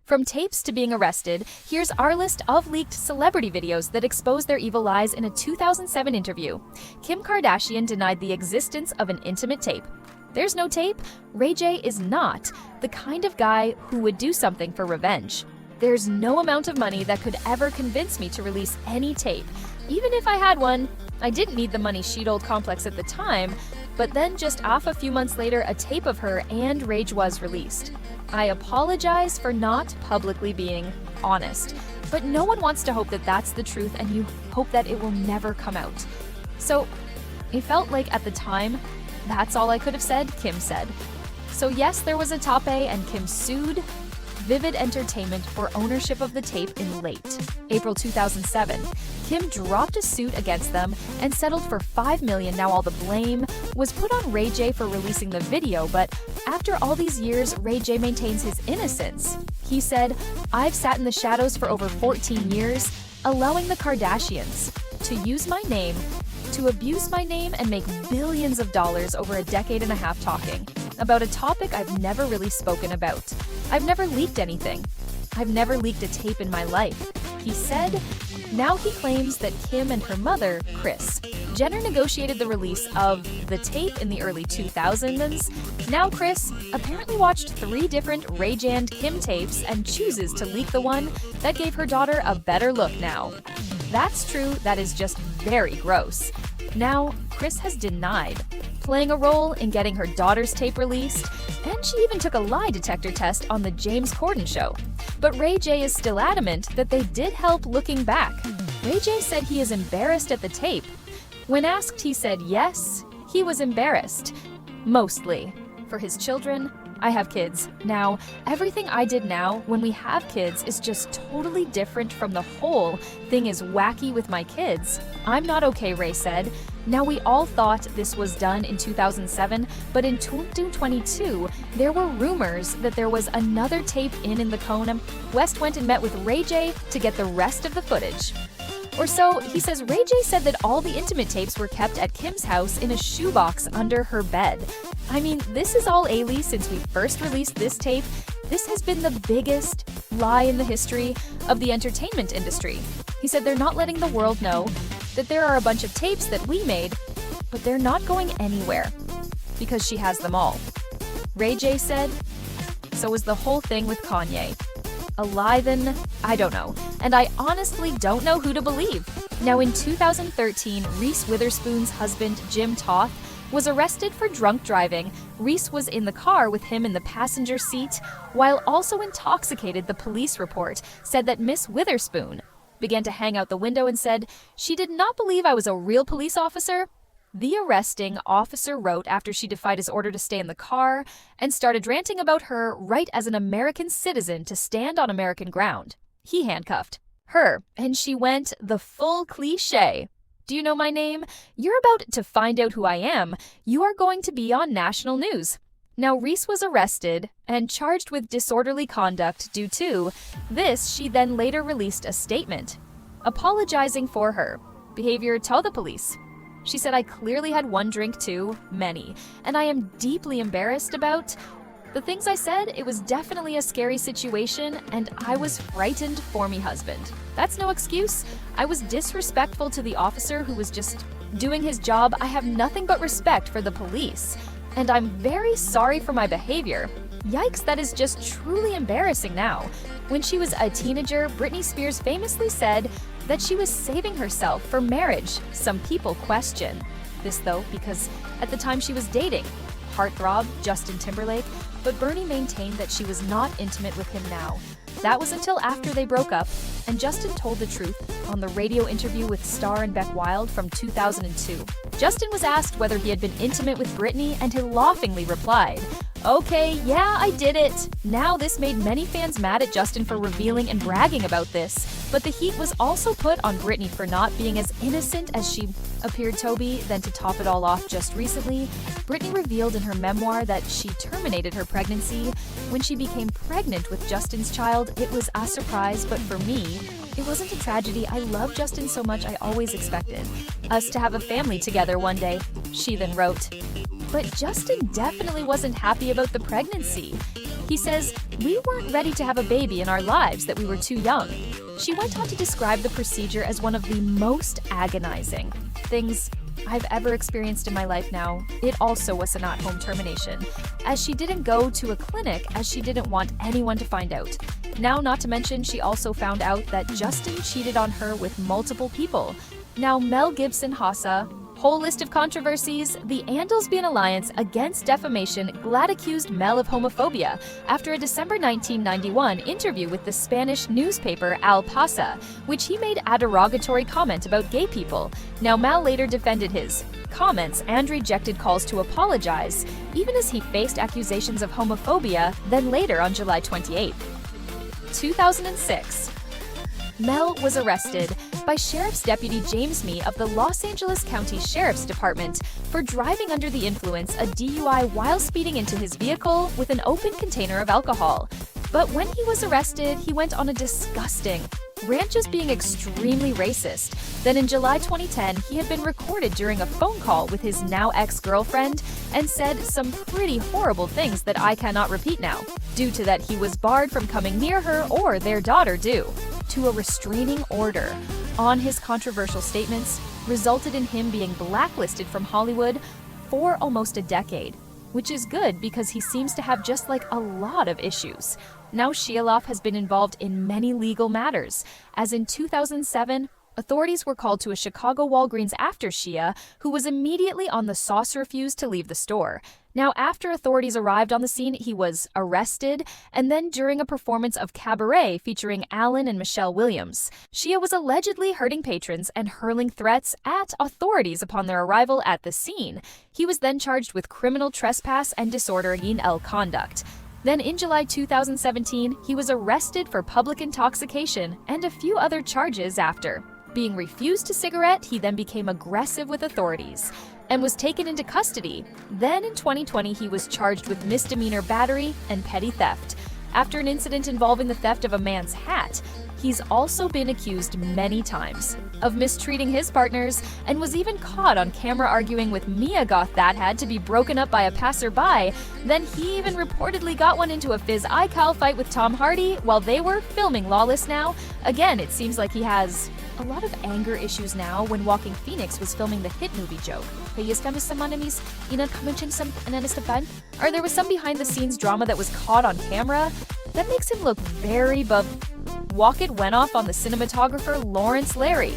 From tapes to being arrested, here's our list of leaked celebrity videos that expose their evil lies in a 2007 interview. Kim Kardashian denied the existence of an intimate tape. There's no tape. Ray J is not the kind of guy who would do something for revenge. There's no amount of money that could ever convince me to release any tape. Even if I had one, I didn't need the money sheet-old complex at the time, but then just off a few months later, a tape of her and Rage was released. I apologize for not publicly being honest, but no one wants to hope that that's the truth and you hope that it will never come out. So it felt like at the time, that's all I could have said, Kim said. So yes, there was a tope and Kim sued Vivid Entertainment for ownership of the tape in late April 2007. Kim dropped a suit against them and settled for $5 million. Now all the blame was put on Ray J for releasing the video, but after all these years, Ray J maintains his innocence. He said, "I've sat in the shadows for over 14 years, allowing the Kardashians to use my name, to abuse my name and make billions of dollars over a decade and a half talking about a topic I've never really spoken about. I've never leaked anything. I've never leaked a tape in my life," he said. Now he claims that Kim and her mother, Kris Jenner, negotiated the release of the tape in the early 2000s. Now Kris apparently watched 3 different Ray J and Kim tapes and chooses to leak the one that gave her daughter a better look now. That's true, that is just very gross. Now, Kris has denied playing a role in getting her daughter's tape released, and she even took a lie detector test on the James Corden show. But Ray J is still adamant that they did help looking back. Ray J said he is embarrassed at the tape. When asked, he said yes, he was embarrassed. Mostly. For his children, I have kids. Now, everything I did now when we have kids is just totally different from the whole thing is wacky with my kids. I'm not okay, Ray said. Now, we all thought this was done in 2007, but in 2022, there were rumors that there was another tape in the cone. West went and met with Ray J to get the rest of the footage. Or so, he says Ray J said that all the intimate tapes were kept at Kim's house in a shoebox under her bed. I mean, this is all A-ly since we first released this tape. This has been the biggest lie in the history of the entertainment industry. He said they're not letting the world know that there are a bunch of tapes that we made, but they're not going anywhere because she has them all. Ray J said, so is the whole thing with Kanye. A lie then? I don't know. And I honestly don't know who to believe. Now in 2013, Reese Witherspoon's husband, Jim Toth, was arrested for drunk driving. Reese was in the car with him in the passenger seat, while also intoxicated. The police report said that Miss Witherspoon began to hang out the window and said, "She did not believe I was a real police officer." The arresting officer wrote after she defied his order to stay in the car and started ranting about her right as an American citizen to stand on American ground. He handcuffed her, and she went the full cliche. "Do you know my name? You're about to find out who I am. You are going to be on national news." Now, Reese was arrested and charged with disorderly conduct due to this. She then later released a statement apologizing for her behavior to the police. She said, "I clearly had one drink too many, and I am deeply embarrassed about the things I said. It was definitely a scary situation, and I was frightened for me husband. That's no excuse. I was disrespectful to the officer who was just doing his job. I have nothing but respect for the police, and I'm very sorry for my behavior." Yikes, that is just truly embarrassing now. When she was a teenager, Britney Spears famously said that she was saving herself for marriage. Some people question this, though, because at the time she was dating heartthrob Justin Timberlake, but Bernie maintained that she was not intimate with him now. That was until after they broke up, and Justin told the truth on the radio interview with Star and Beck Wild from 2002. Justin was asked whether he had been intimate with Britney, and he laughingly replied, "Okay, yeah, I did it." Now, this made many fans mad at Justin for revealing and bragging about this, but the heat was also put on Britney for not being as innocent as she appeared to be. Then to top it all off, just recently, Britney revealed in her memoir that she terminated her pregnancy when she became pregnant with Justin's child. "It was a surprise, but for me, it wasn't a tragedy. I love Justin so much. I always expected us to have a family together one day," she then wrote. But Justin definitely wasn't happy about the pregnancy. He says, "We weren't ready to have a baby in our lives, that we were too young." She went on to describe the procedure as one of the most agonizing things I've ever experienced in my life now. It also was a not-home termination, as she didn't go to a clinic as she didn't want anyone to find out. Now, not to mention, she also found out that Justin cheated on her with multiple people. Now, Mel Gibson Hossa. Whole list of controversies. The Andalsbian Alliance Against Defamation glad accused Mel of homophobia after a December 1991 interview with the Spanish newspaper El Pasa, which he made a derogatory comment about gay people. Now, Mel later defended his comments and rejected calls to apologize, even as he faced accusations of homophobia. Then later, on July 28, 2006, Mel was arrested by Sheriff's Deputy James Mee of the Los Angeles County Sheriff's Department for driving under the influence, a DUI, while speeding into his vehicle with an open container of alcohol. But when he was arrested, he went on a disgusting rant, just being extremely racist. Then in July 2010, he had been recorded during a phone call with his now ex-girlfriend and said some pretty horrible things that I cannot repeat now. Due to that, he was barred from coming near her or their daughter due to a restraining order on his controversial statements, resulted in him being blacklisted from Hollywood for almost a decade, which is good because he seems to have just like a lot of issues. Now Shialoff has been involved in many legal matters, as in 2007, authorities were called to a Chicago Walgreens after Shia, who was immediately on the sauce, refused to leave the store. Now, after authorities arrived on the scene, he was arrested, and then during a performance of Cabaret featuring Alan and Michelle Williams, Shia was allegedly hurting patrons and hurling threats at authorities upon their arrival at the scene. He was then charged with criminal trespass and disordering ill conduct. Then in July 2017, he was arrested for public intoxication and a few other charges after being refused a cigarette. He then became aggressive with authorities and was taken into custody. Then in 2020, he was charged with misdemeanor battery and petty theft after an incident involving the theft of a man's hat. He's also been accused many times of mistreating his partners and was even caught on camera arguing with Mia Goth that had to be broken up by a passerby. Then he even reportedly got one into a Fizz iCal fight with Tom Hardy while they were filming Lawless Now. Again, it seems like he has a lot of anger issues now when Walking Phoenix was filming the hit movie Joke. Or there was some behind the scenes drama that was caught on camera that makes him look very Walken went off on the cinematographer Lawrence Larry.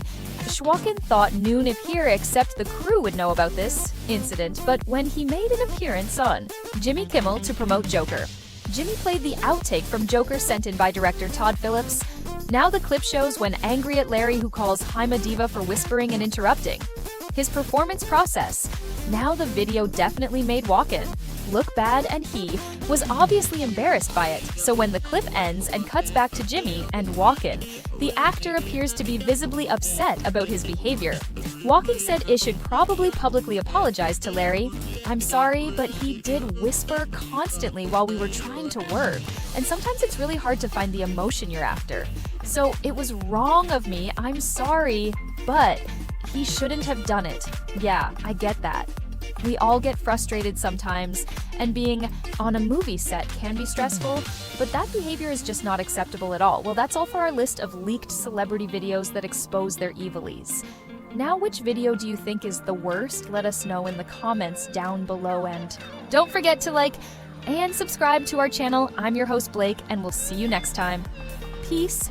Schwaken thought noon if here except the crew would know about this incident, but when he made an appearance on Jimmy Kimmel to promote Joker, Jimmy played the outtake from Joker sent in by director Todd Phillips. Now the clip shows when angry at Larry, who calls him a diva for whispering and interrupting his performance process. Now the video definitely made Walken look bad, and he was obviously embarrassed by it. So when the clip ends and cuts back to Jimmy and Walken, the actor appears to be visibly upset about his behavior. Walken said it should probably publicly apologize to Larry. "I'm sorry, but he did whisper constantly while we were trying to work, and sometimes it's really hard to find the emotion you're after. So it was wrong of me, I'm sorry, but he shouldn't have done it." Yeah, I get that. We all get frustrated sometimes, and being on a movie set can be stressful, but that behavior is just not acceptable at all. Well, that's all for our list of leaked celebrity videos that expose their evilies. Now, which video do you think is the worst? Let us know in the comments down below, and don't forget to like and subscribe to our channel. I'm your host, Blake, and we'll see you next time. Peace